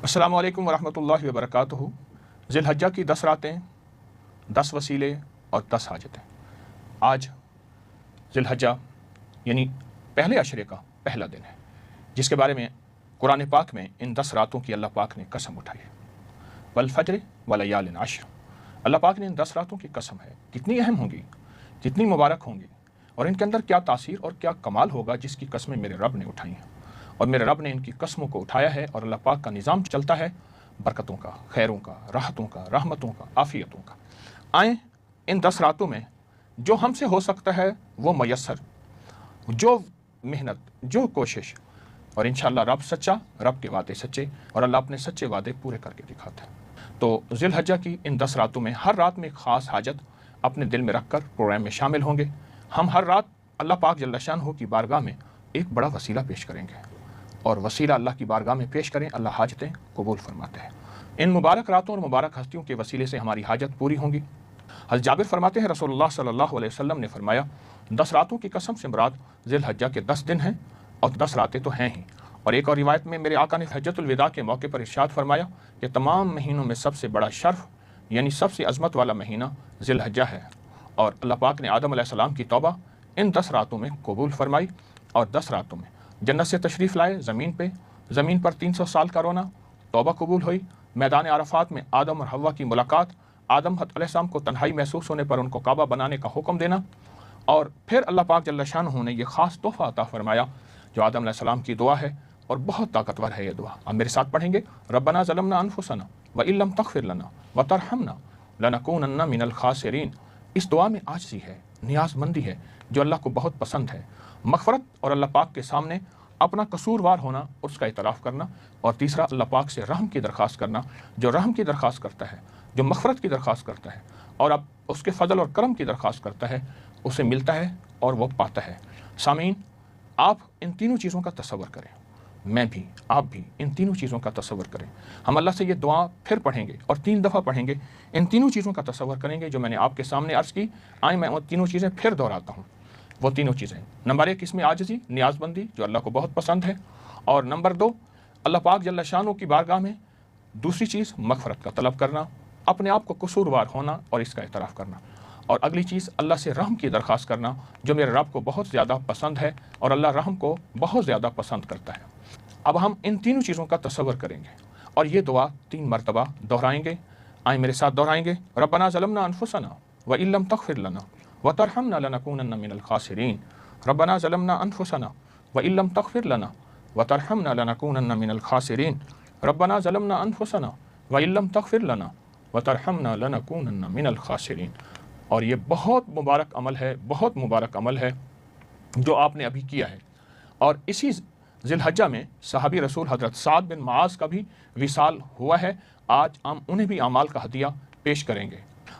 السلام علیکم ورحمۃ اللہ وبرکاتہ۔ ذی الحجہ کی 10 راتیں، 10 وسیلے اور 10 حاجتیں۔ آج ذی الحجہ یعنی پہلے عشرے کا پہلا دن ہے، جس کے بارے میں قرآن پاک میں ان 10 راتوں کی اللہ پاک نے قسم اٹھائی ہے۔ والفجر ولیال عشر، اللہ پاک نے ان 10 راتوں کی قسم ہے۔ کتنی اہم ہوں گی، کتنی مبارک ہوں گی، اور ان کے اندر کیا تاثیر اور کیا کمال ہوگا جس کی قسمیں میرے رب نے اٹھائی ہیں، اور میرے رب نے ان کی قسموں کو اٹھایا ہے۔ اور اللہ پاک کا نظام چلتا ہے برکتوں کا، خیروں کا، راحتوں کا، رحمتوں کا، عافیتوں کا۔ آئیں ان 10 راتوں میں جو ہم سے ہو سکتا ہے وہ میسر، جو محنت، جو کوشش، اور انشاءاللہ رب سچا، رب کے وعدے سچے، اور اللہ اپنے سچے وعدے پورے کر کے دکھاتا ہے۔ تو ذی الحجہ کی ان 10 راتوں میں ہر رات میں ایک خاص حاجت اپنے دل میں رکھ کر پروگرام میں شامل ہوں گے۔ ہم ہر رات اللہ پاک جل شانہ کی بارگاہ میں ایک بڑا وسیلہ پیش کریں گے، اور وسیلہ اللہ کی بارگاہ میں پیش کریں، اللہ حاجتیں قبول فرماتے ہیں۔ ان مبارک راتوں اور مبارک ہستیوں کے وسیلے سے ہماری حاجت پوری ہوں گی۔ حضرت جابر فرماتے ہیں رسول اللہ صلی اللہ علیہ وسلم نے فرمایا، 10 راتوں کی قسم سے مراد ذی الحجہ کے 10 دن ہیں، اور 10 راتیں تو ہیں ہی۔ اور ایک اور روایت میں میرے آقا نے حجۃ الوداع کے موقع پر ارشاد فرمایا کہ تمام مہینوں میں سب سے بڑا شرف یعنی سب سے عظمت والا مہینہ ذی الحجہ ہے، اور اللہ پاک نے آدم علیہ السلام کی توبہ ان 10 راتوں میں قبول فرمائی، اور 10 راتوں میں جنت سے تشریف لائے زمین پر 300 سال کا رونا، توبہ قبول ہوئی۔ میدان عرفات میں آدم اور حوا کی ملاقات، آدم علیہ السلام کو تنہائی محسوس ہونے پر ان کو کعبہ بنانے کا حکم دینا، اور پھر اللہ پاک جل شانہ نے یہ خاص تحفہ عطا فرمایا جو آدم علیہ السلام کی دعا ہے، اور بہت طاقتور ہے یہ دعا۔ آپ میرے ساتھ پڑھیں گے، ربنا ظلمنا انفسنا وان لم تغفر لنا وترحمنا لنکونن من الخاسرین۔ اس دعا میں عاجزی ہے، نیاز مندی ہے جو اللہ کو بہت پسند ہے، مغفرت اور اللہ پاک کے سامنے اپنا قصوروار ہونا اور اس کا اعتراف کرنا، اور تیسرا اللہ پاک سے رحم کی درخواست کرنا، جو رحم کی درخواست کرتا ہے، جو مغفرت کی درخواست کرتا ہے، اور اب اس کے فضل اور کرم کی درخواست کرتا ہے، اسے ملتا ہے اور وہ پاتا ہے۔ سامعین، آپ ان تینوں چیزوں کا تصور کریں، میں بھی، آپ بھی ان تینوں چیزوں کا تصور کریں۔ ہم اللہ سے یہ دعا پھر پڑھیں گے اور 3 دفعہ پڑھیں گے، ان تینوں چیزوں کا تصور کریں گے جو میں نے آپ کے سامنے عرض کی۔ آئیں میں وہ تینوں چیزیں پھر دہراتا ہوں۔ وہ تینوں چیزیں، نمبر 1 اس میں عاجزی، نیاز بندی جو اللہ کو بہت پسند ہے، اور نمبر 2 اللہ پاک جل شانہ کی بارگاہ میں دوسری چیز مغفرت کا طلب کرنا، اپنے آپ کو قصوروار ہونا اور اس کا اعتراف کرنا، اور اگلی چیز اللہ سے رحم کی درخواست کرنا جو میرے رب کو بہت زیادہ پسند ہے، اور اللہ رحم کو بہت زیادہ پسند کرتا ہے۔ اب ہم ان تینوں چیزوں کا تصور کریں گے اور یہ دعا 3 مرتبہ دہرائیں گے۔ آئیں میرے ساتھ دہرائیں گے، ربنا ظلمنا انفسنا وان لم تغفر لنا وترحمنا لنکونن من الخاسرین۔ ربنا ظلمنا انفسنا وان لم تغفر لنا وترحمنا لنکونن من الخاسرین۔ ربنا ظلمنا انفسنا وان لم تغفر لنا وترحمنا لنکونن من الخاسرین۔ اور یہ بہت مبارک عمل ہے، بہت مبارک عمل ہے جو آپ نے ابھی کیا ہے، اور اسی ذی الحجہ میں صحابی رسول حضرت سعد بن معاذ کا بھی وصال ہوا ہے۔ آج ہم انہیں بھی اعمال کا ہدیہ پیش کریں گے۔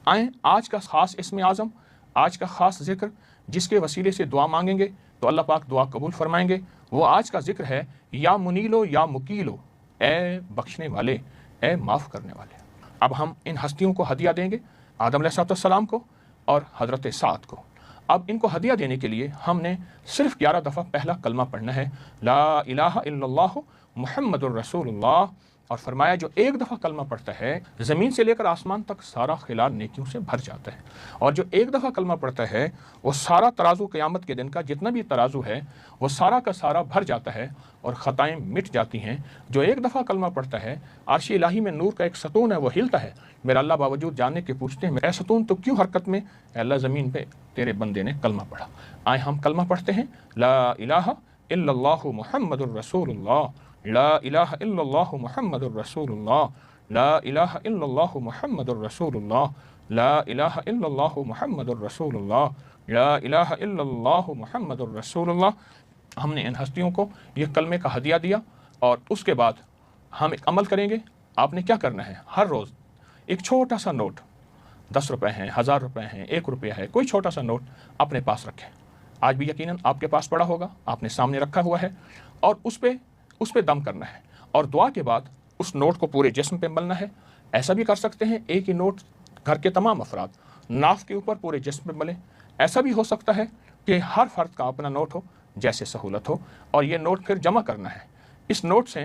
آئیں آج کا خاص اسم اعظم، آج کا خاص ذکر جس کے وسیلے سے دعا مانگیں گے تو اللہ پاک دعا قبول فرمائیں گے، وہ آج کا ذکر ہے یا منیلو یا مکیلو، اے بخشنے والے، اے معاف کرنے والے۔ اب ہم ان ہستیوں کو ہدیہ دیں گے، آدم علیہ السلام کو اور حضرت سعد کو۔ اب ان کو ہدیہ دینے کے لیے ہم نے صرف 11 دفعہ پہلا کلمہ پڑھنا ہے، لا الہ الا اللہ محمد الرسول اللہ، اور فرمایا جو 1 دفعہ کلمہ پڑھتا ہے زمین سے لے کر آسمان تک سارا خلا نیکیوں سے بھر جاتا ہے، اور جو 1 دفعہ کلمہ پڑھتا ہے وہ سارا ترازو قیامت کے دن کا جتنا بھی ترازو ہے وہ سارا کا سارا بھر جاتا ہے اور خطائیں مٹ جاتی ہیں۔ جو 1 دفعہ کلمہ پڑھتا ہے، عرش الہی میں نور کا ایک ستون ہے وہ ہلتا ہے، میرا اللہ باوجود جاننے کے پوچھتے ہیں اے ستون تو کیوں حرکت میں؟ اے اللہ زمین پہ تیرے بندے نے کلمہ پڑھا۔ آئیں ہم کلمہ پڑھتے ہیں، لا الہ الا اللہ محمد الرسول اللہ، لا الہ الا اللہ محمد الرسول اللہ، لا الہ الا اللہ محمد الرسول اللہ، لا الہ الا اللہ محمد الرسول اللہ، لا الہ الا اللہ محمد الرسول اللہ۔ ہم نے ان ہستیوں کو یہ کلمے کا ہدیہ دیا، اور اس کے بعد ہم ایک عمل کریں گے۔ آپ نے کیا کرنا ہے، ہر روز ایک چھوٹا سا نوٹ، 10 روپے ہیں، 1000 روپے ہیں، 1 روپیہ ہے، کوئی چھوٹا سا نوٹ اپنے پاس رکھیں۔ آج بھی یقیناً آپ کے پاس پڑا ہوگا، آپ نے سامنے رکھا ہوا ہے، اور اس پہ دم کرنا ہے، اور دعا کے بعد اس نوٹ کو پورے جسم پہ ملنا ہے۔ ایسا بھی کر سکتے ہیں ایک ہی نوٹ گھر کے تمام افراد ناف کے اوپر پورے جسم پہ ملیں۔ ایسا بھی ہو سکتا ہے کہ ہر فرد کا اپنا نوٹ ہو، جیسے سہولت ہو، اور یہ نوٹ پھر جمع کرنا ہے۔ اس نوٹ سے